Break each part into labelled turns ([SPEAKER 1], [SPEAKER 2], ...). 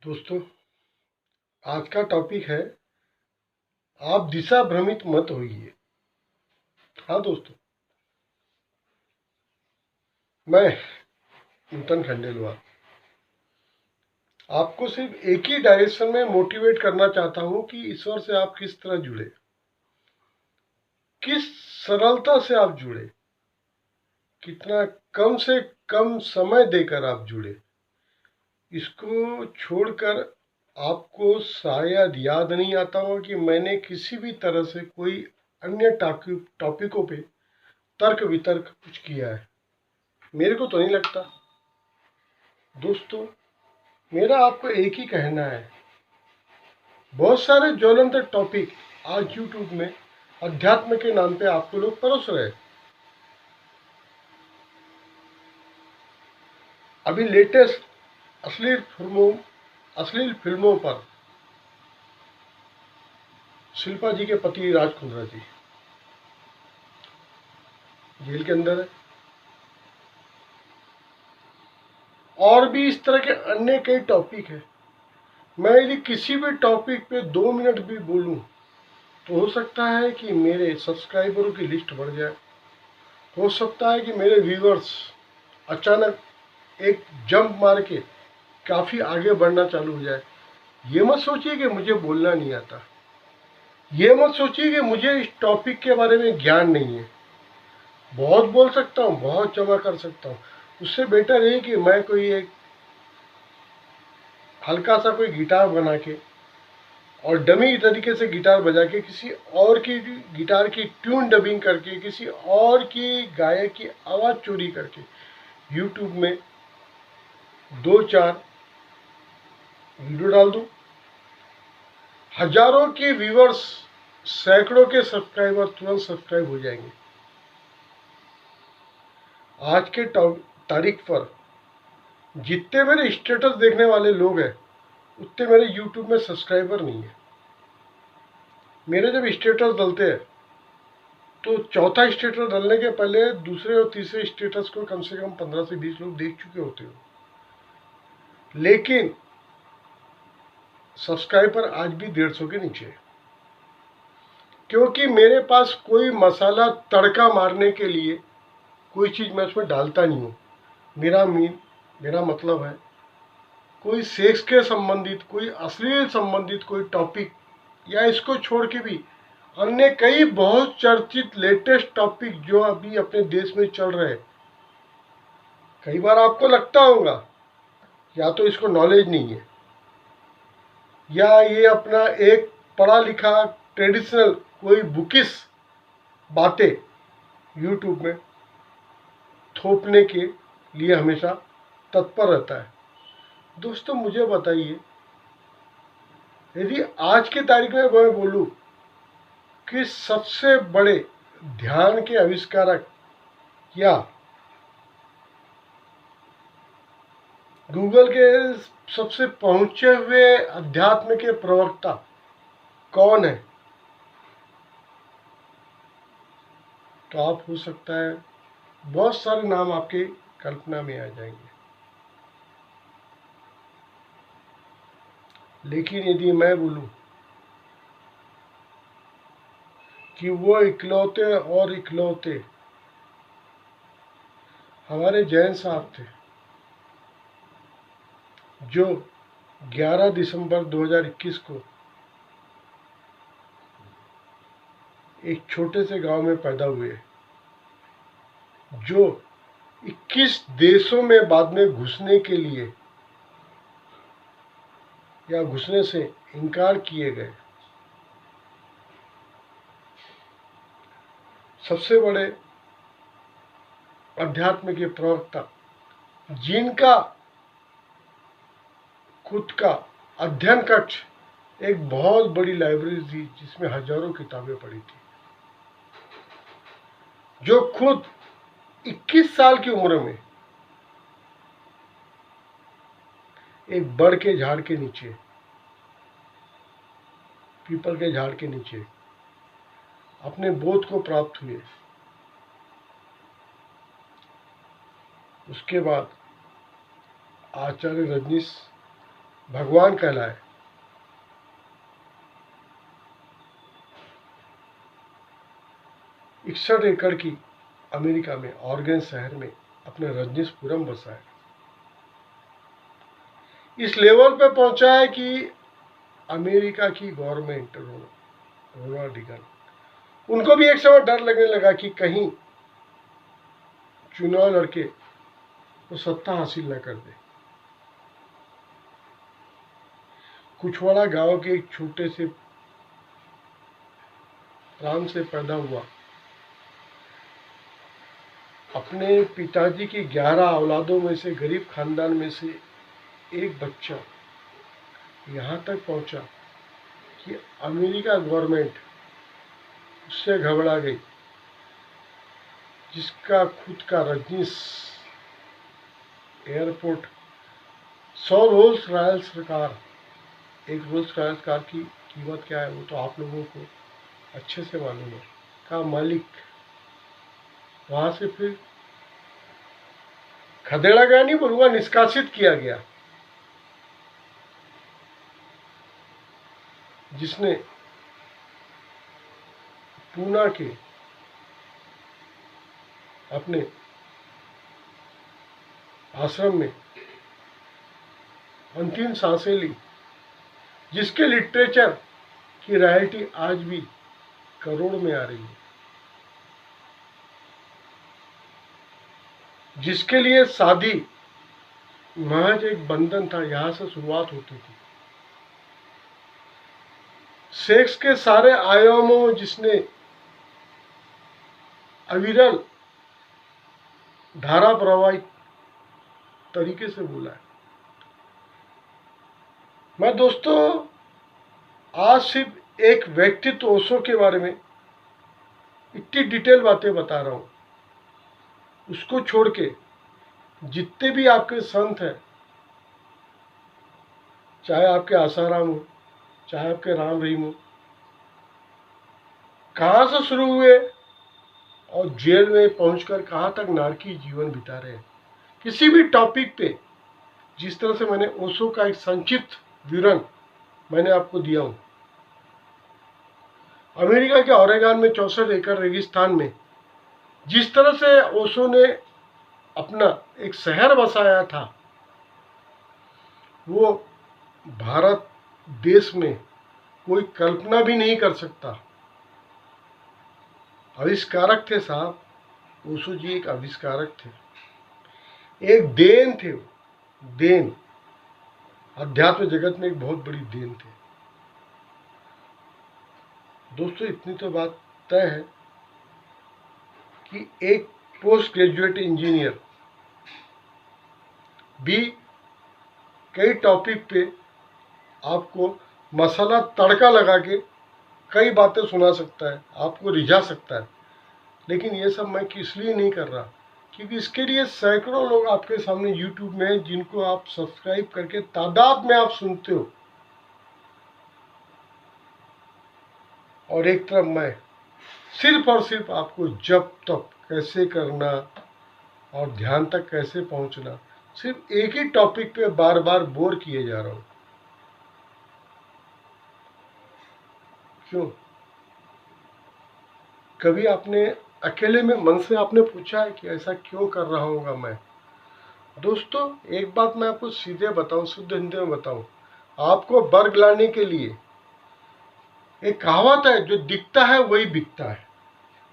[SPEAKER 1] दोस्तों, आज का टॉपिक है आप दिशा भ्रमित मत होइए। हाँ दोस्तों, मैं नूतन खंडेलवाल आपको सिर्फ एक ही डायरेक्शन में मोटिवेट करना चाहता हूँ कि ईश्वर से आप किस तरह जुड़े, किस सरलता से आप जुड़े, कितना कम से कम समय देकर आप जुड़े। इसको छोड़कर आपको शायद याद नहीं आता हो कि मैंने किसी भी तरह से कोई अन्य टॉपिकों पे तर्क वितर्क कुछ किया है। मेरे को तो नहीं लगता। दोस्तों, मेरा आपको एक ही कहना है, बहुत सारे ज्वलंत टॉपिक आज यूट्यूब में अध्यात्म के नाम पे आपको लोग परोस रहे हैं। अभी लेटेस्ट अश्लील फिल्मों पर शिल्पा जी के पति राज कुंद्रा जी जेल के अंदर है, और भी इस तरह के अन्य कई टॉपिक है। मैं यदि किसी भी टॉपिक पे 2 मिनट भी बोलूं तो हो सकता है कि मेरे सब्सक्राइबरों की लिस्ट बढ़ जाए, हो सकता है कि मेरे व्यूअर्स अचानक एक जंप मार के काफ़ी आगे बढ़ना चालू हो जाए। ये मत सोचिए कि मुझे बोलना नहीं आता, ये मत सोचिए कि मुझे इस टॉपिक के बारे में ज्ञान नहीं है। बहुत बोल सकता हूँ, बहुत जमा कर सकता हूँ। उससे बेटर है कि मैं कोई एक हल्का सा कोई गिटार बना के और डमी तरीके से गिटार बजा के किसी और की गिटार की ट्यून डबिंग करके किसी और की गायक की आवाज़ चोरी करके यूट्यूब में 2-4 वीडियो डाल दूँ, हजारों के व्यूवर्स, सैकड़ों के सब्सक्राइबर तुरंत सब्सक्राइब हो जाएंगे। आज के तारीख पर जितने मेरे स्टेटस देखने वाले लोग हैं उतने मेरे यूट्यूब में सब्सक्राइबर नहीं है। मेरे जब स्टेटस डलते हैं तो चौथा स्टेटस डालने के पहले दूसरे और तीसरे स्टेटस को कम से कम 15 से 20 लोग देख चुके होते हो, लेकिन सब्सक्राइबर आज भी 150 के नीचे है। क्योंकि मेरे पास कोई मसाला तड़का मारने के लिए कोई चीज़ मैं उसमें डालता नहीं हूँ। मेरा मतलब है कोई सेक्स के संबंधित, कोई अश्लील संबंधित कोई टॉपिक, या इसको छोड़ के भी अन्य कई बहुत चर्चित लेटेस्ट टॉपिक जो अभी अपने देश में चल रहे हैं। कई बार आपको लगता होगा या तो इसको नॉलेज नहीं है, या ये अपना एक पढ़ा लिखा ट्रेडिशनल कोई बुकिस बातें यूट्यूब में थोपने के लिए हमेशा तत्पर रहता है। दोस्तों, मुझे बताइए, यदि आज की तारीख में मैं बोलूं कि सबसे बड़े ध्यान के आविष्कारक या गूगल के सबसे पहुंचे हुए अध्यात्म के प्रवक्ता कौन है, तो आप हो सकता है बहुत सारे नाम आपके कल्पना में आ जाएंगे। लेकिन यदि मैं बोलूं कि वो इकलौते और इकलौते हमारे जैन साहब थे जो 11 दिसंबर 2021 को एक छोटे से गांव में पैदा हुए, जो 21 देशों में बाद में घुसने के लिए या घुसने से इनकार किए गए। सबसे बड़े अध्यात्म के प्रवक्ता, जिनका खुद का अध्ययन कक्ष एक बहुत बड़ी लाइब्रेरी थी जिसमें हजारों किताबें पड़ी थी, जो खुद 21 साल की उम्र में एक बड़ के झाड़ के नीचे, पीपल के झाड़ के नीचे अपने बोध को प्राप्त हुए। उसके बाद आचार्य रजनीश भगवान कहलाए। इकसठ एकड़ की अमेरिका में ऑरेगन शहर में अपने रजनीशपुरम बसा है। इस लेवल पे पहुंचा है कि अमेरिका की गवर्नमेंट रोनाल्ड रीगन, उनको भी एक समय डर लगने लगा कि कहीं चुनाव लड़के वो सत्ता हासिल न कर दे। कुछवाड़ा गांव के एक छोटे से प्रांत से पैदा हुआ, अपने पिताजी की 11 औलादों में से गरीब खानदान में से एक बच्चा यहाँ तक पहुँचा कि अमेरिका गवर्नमेंट उससे घबरा गई, जिसका खुद का Rajneesh airport 100 Rolls Royce car, एक रोल्स रॉयल्स कार की कीमत क्या है वो तो आप लोगों को अच्छे से मालूम है, का मालिक वहाँ से फिर खदेड़ा गया, नहीं बोलूँगा, निष्कासित किया गया, जिसने पूना के अपने आश्रम में अंतिम सांसें ली, जिसके लिटरेचर की रॉयल्टी आज भी करोड़ में आ रही है, जिसके लिए शादी महज एक बंधन था, यहाँ से शुरुआत होती थी। सेक्स के सारे आयामों जिसने अविरल धारा प्रवाहित तरीके से बोला है। मैं दोस्तों आज सिर्फ एक व्यक्तित्व ओशो के बारे में इतनी डिटेल बातें बता रहा हूँ, उसको छोड़ के जितने भी आपके संत हैं, चाहे आपके आसाराम हो, चाहे आपके राम रहीम हो, कहाँ से शुरू हुए और जेल में पहुंचकर कहाँ तक नारकी जीवन बिता रहे हैं, किसी भी टॉपिक पे जिस तरह से मैंने ओशो का एक संक्षिप्त विवरण मैंने आपको दिया हूँ। अमेरिका के ओरेगन में 64 एकड़ रेगिस्तान में जिस तरह से ओशो ने अपना एक शहर बसाया था, वो भारत देश में कोई कल्पना भी नहीं कर सकता। आविष्कारक थे साहब, ओशो जी एक आविष्कारक थे, एक देन थे, देन, अध्यात्म जगत में एक बहुत बड़ी देन थे। दोस्तों इतनी तो बात तय है कि एक पोस्ट ग्रेजुएट इंजीनियर भी कई टॉपिक पे आपको मसाला तड़का लगा के कई बातें सुना सकता है, आपको रिझा सकता है, लेकिन ये सब मैं किस लिए नहीं कर रहा, क्योंकि इसके लिए सैकड़ों लोग आपके सामने YouTube में हैं, जिनको आप सब्सक्राइब करके तादाद में आप सुनते हो, और एक तरफ मैं सिर्फ और सिर्फ आपको जब तक कैसे करना और ध्यान तक कैसे पहुंचना, सिर्फ एक ही टॉपिक पे बार बार बोर किए जा रहा हूं। क्यों? कभी आपने अकेले में मन से आपने पूछा है कि ऐसा क्यों कर रहा होगा मैं? दोस्तों एक बात मैं आपको सीधे बताऊं, शुद्ध हिंदी में बताऊं, आपको बर्ग लाने के लिए एक कहावत है, जो दिखता है वही बिकता है।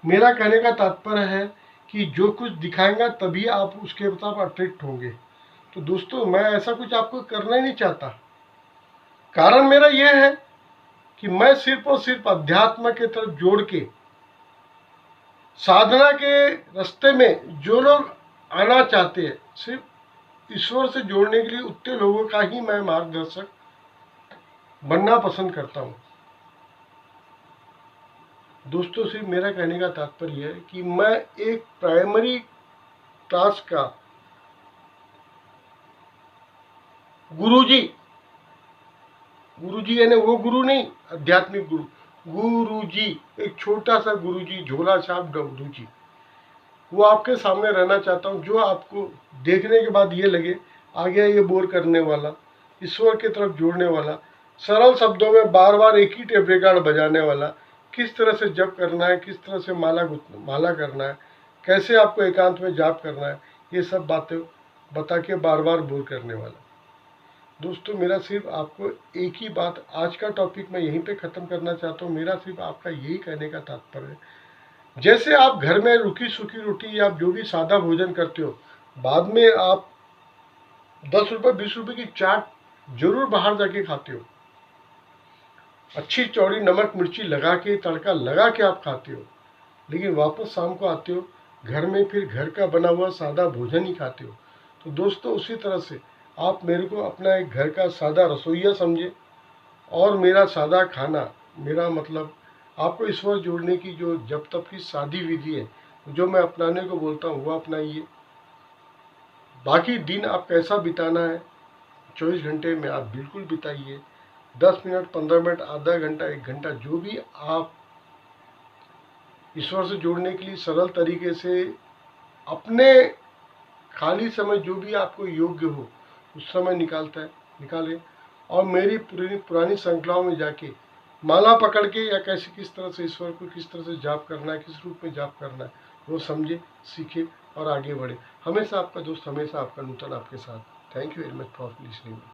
[SPEAKER 1] मेरा कहने का तात्पर्य है कि जो कुछ दिखाएंगा तभी आप उसके तरफ अट्रैक्ट होंगे। तो दोस्तों मैं ऐसा कुछ आपको करना ही नहीं चाहता। कारण मेरा यह है कि मैं सिर्फ और सिर्फ अध्यात्म के तरफ जोड़ के, साधना के रास्ते में जो लोग आना चाहते हैं, सिर्फ ईश्वर से जोड़ने के लिए उतने लोगों का ही मैं मार्गदर्शक बनना पसंद करता हूँ। दोस्तों सिर्फ मेरा कहने का तात्पर्य है कि मैं एक प्राइमरी क्लास का गुरुजी यानी वो गुरु नहीं, आध्यात्मिक गुरुजी, एक छोटा सा गुरुजी, झोला छाप गुरुजी, वो आपके सामने रहना चाहता हूँ, जो आपको देखने के बाद ये लगे आ गया ये बोर करने वाला, ईश्वर की तरफ जोड़ने वाला, सरल शब्दों में बार बार एक ही टेप रिकॉर्ड बजाने वाला, किस तरह से जप करना है, किस तरह से माला करना है, कैसे आपको एकांत में जाप करना है, ये सब बातें बता के बार बार बोर करने वाला। दोस्तों, मेरा सिर्फ आपको एक ही बात, आज का टॉपिक मैं यहीं पे ख़त्म करना चाहता हूँ। मेरा सिर्फ आपका यही कहने का तात्पर्य है, जैसे आप घर में रूखी सूखी रोटी या आप जो भी सादा भोजन करते हो, बाद में आप 10 रुपये 20 रुपये की चाट जरूर बाहर जाके खाते हो, अच्छी चौड़ी नमक मिर्ची लगा के, तड़का लगा के आप खाते हो, लेकिन वापस शाम को आते हो घर में, फिर घर का बना हुआ सादा भोजन ही खाते हो। तो दोस्तों, उसी तरह से आप मेरे को अपना एक घर का सादा रसोइया समझे, और मेरा सादा खाना, मेरा मतलब आपको ईश्वर जोड़ने की जो जब तक की सादी विधि है, जो मैं अपनाने को बोलता हूँ वो अपनाइए। बाकी दिन आप कैसा बिताना है 24 घंटे में आप बिल्कुल बिताइए। 10 मिनट 15 मिनट आधा घंटा 1 घंटा जो भी आप ईश्वर से जोड़ने के लिए सरल तरीके से अपने खाली समय जो भी आपको योग्य हो उस समय निकालें, और मेरी पुरानी श्रृंखलाओं में जाके माला पकड़ के या कैसे किस तरह से ईश्वर को किस तरह से जाप करना है, किस रूप में जाप करना है, वो समझे, सीखे और आगे बढ़े। हमेशा आपका दोस्त, हमेशा आपका नूतन आपके साथ। Thank you very much for listening.